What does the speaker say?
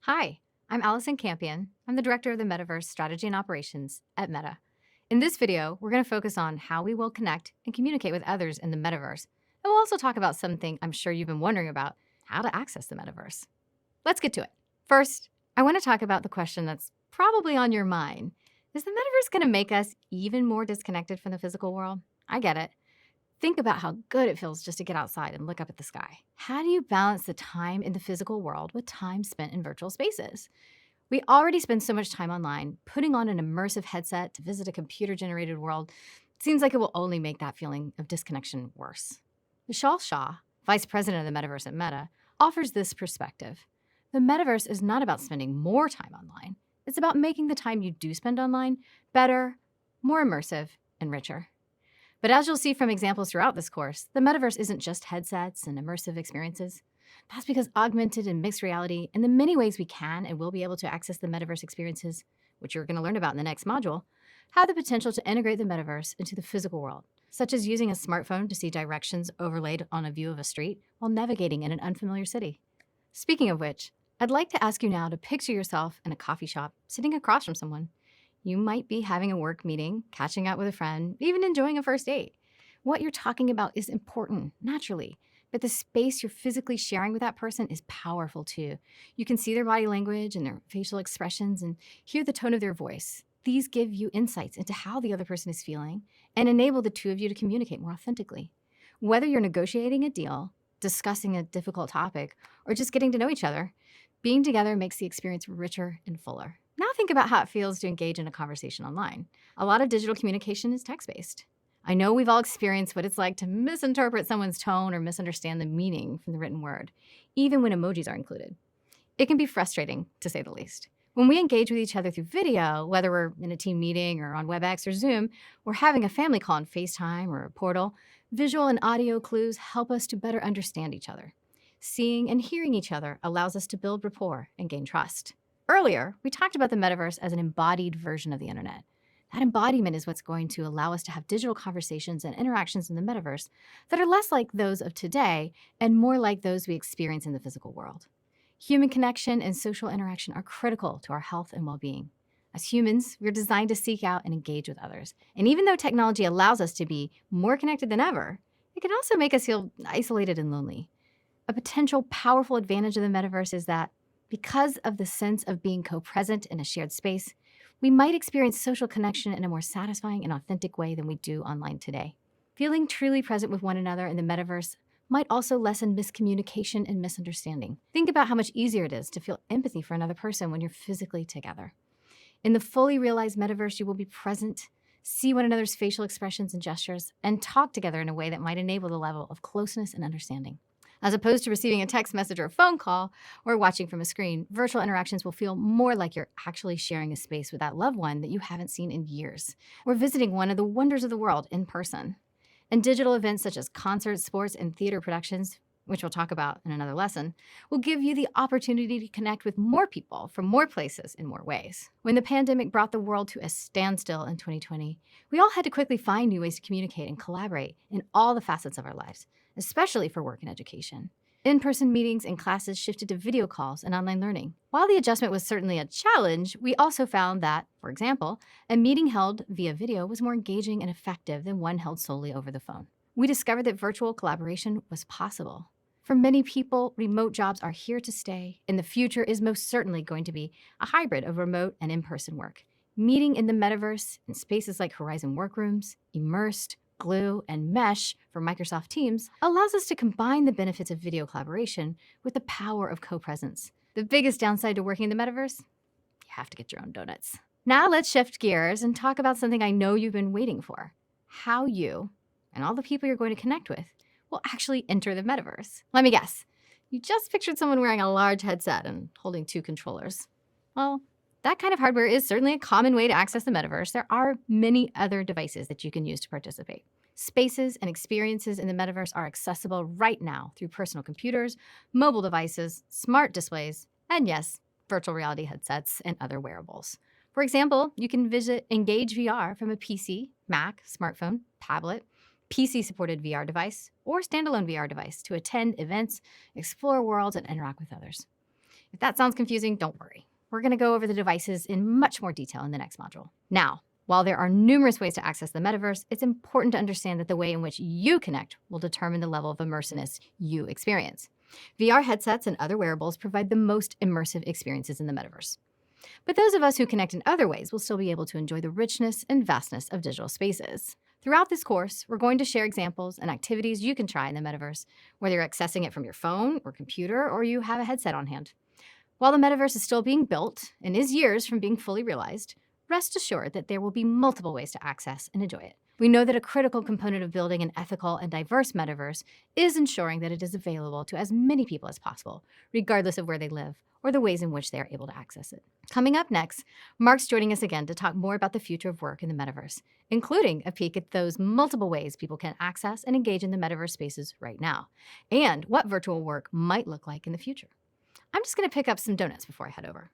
Hi, I'm Allison Campion. I'm the Director of the Metaverse Strategy and Operations at Meta. In this video, we're going to focus on how we will connect and communicate with others in the Metaverse. And we'll also talk about something I'm sure you've been wondering about, how to access the Metaverse. Let's get to it. First, I want to talk about the question that's probably on your mind. Is the Metaverse going to make us even more disconnected from the physical world? I get it. Think about how good it feels just to get outside and look up at the sky. How do you balance the time in the physical world with time spent in virtual spaces? We already spend so much time online. Putting on an immersive headset to visit a computer generated world seems like it will only make that feeling of disconnection worse. Vishal Shah, Vice President of the Metaverse at Meta, offers this perspective. The Metaverse is not about spending more time online, it's about making the time you do spend online better, more immersive, and richer. But as you'll see from examples throughout this course, the metaverse isn't just headsets and immersive experiences. That's because augmented and mixed reality, and the many ways we can and will be able to access the metaverse experiences, which you're going to learn about in the next module, have the potential to integrate the metaverse into the physical world, such as using a smartphone to see directions overlaid on a view of a street while navigating in an unfamiliar city. Speaking of which, I'd like to ask you now to picture yourself in a coffee shop sitting across from someone. You might be having a work meeting, catching out with a friend, even enjoying a first date. What you're talking about is important, naturally, but the space you're physically sharing with that person is powerful too. You can see their body language and their facial expressions and hear the tone of their voice. These give you insights into how the other person is feeling and enable the two of you to communicate more authentically. Whether you're negotiating a deal, discussing a difficult topic, or just getting to know each other, being together makes the experience richer and fuller. Now think about how it feels to engage in a conversation online. A lot of digital communication is text-based. I know we've all experienced what it's like to misinterpret someone's tone or misunderstand the meaning from the written word, even when emojis are included. It can be frustrating, to say the least. When we engage with each other through video, whether we're in a team meeting or on WebEx or Zoom, or having a family call on FaceTime or a portal, visual and audio clues help us to better understand each other. Seeing and hearing each other allows us to build rapport and gain trust. Earlier, we talked about the metaverse as an embodied version of the internet. That embodiment is what's going to allow us to have digital conversations and interactions in the metaverse that are less like those of today and more like those we experience in the physical world. Human connection and social interaction are critical to our health and well-being. As humans, we're designed to seek out and engage with others. And even though technology allows us to be more connected than ever, it can also make us feel isolated and lonely. A potential powerful advantage of the metaverse is that because of the sense of being co-present in a shared space, we might experience social connection in a more satisfying and authentic way than we do online today. Feeling truly present with one another in the metaverse might also lessen miscommunication and misunderstanding. Think about how much easier it is to feel empathy for another person when you're physically together. In the fully realized metaverse, you will be present, see one another's facial expressions and gestures, and talk together in a way that might enable the level of closeness and understanding. As opposed to receiving a text message or a phone call or watching from a screen, virtual interactions will feel more like you're actually sharing a space with that loved one that you haven't seen in years, or visiting one of the wonders of the world in person. And digital events such as concerts, sports, and theater productions, which we'll talk about in another lesson, will give you the opportunity to connect with more people from more places in more ways. When the pandemic brought the world to a standstill in 2020, we all had to quickly find new ways to communicate and collaborate in all the facets of our lives, especially for work and education. In-person meetings and classes shifted to video calls and online learning. While the adjustment was certainly a challenge, we also found that, for example, a meeting held via video was more engaging and effective than one held solely over the phone. We discovered that virtual collaboration was possible. For many people, remote jobs are here to stay, and the future is most certainly going to be a hybrid of remote and in-person work. Meeting in the metaverse in spaces like Horizon Workrooms, Immersed, Glue, and Mesh for Microsoft Teams allows us to combine the benefits of video collaboration with the power of co-presence. The biggest downside to working in the metaverse? You have to get your own donuts. Now let's shift gears and talk about something I know you've been waiting for: how you and all the people you're going to connect with will actually enter the metaverse. Let me guess. You just pictured someone wearing a large headset and holding two controllers. Well, that kind of hardware is certainly a common way to access the metaverse. There are many other devices that you can use to participate. Spaces and experiences in the metaverse are accessible right now through personal computers, mobile devices, smart displays, and yes, virtual reality headsets and other wearables. For example, you can visit Engage VR from a PC, Mac, smartphone, tablet, PC-supported VR device, or standalone VR device to attend events, explore worlds, and interact with others. If that sounds confusing, don't worry. We're going to go over the devices in much more detail in the next module. Now, while there are numerous ways to access the metaverse, it's important to understand that the way in which you connect will determine the level of immersiveness you experience. VR headsets and other wearables provide the most immersive experiences in the metaverse. But those of us who connect in other ways will still be able to enjoy the richness and vastness of digital spaces. Throughout this course, we're going to share examples and activities you can try in the metaverse, whether you're accessing it from your phone or computer or you have a headset on hand. While the metaverse is still being built and is years from being fully realized, rest assured that there will be multiple ways to access and enjoy it. We know that a critical component of building an ethical and diverse metaverse is ensuring that it is available to as many people as possible, regardless of where they live or the ways in which they are able to access it. Coming up next, Mark's joining us again to talk more about the future of work in the metaverse, including a peek at those multiple ways people can access and engage in the metaverse spaces right now, and what virtual work might look like in the future. I'm just going to pick up some donuts before I head over.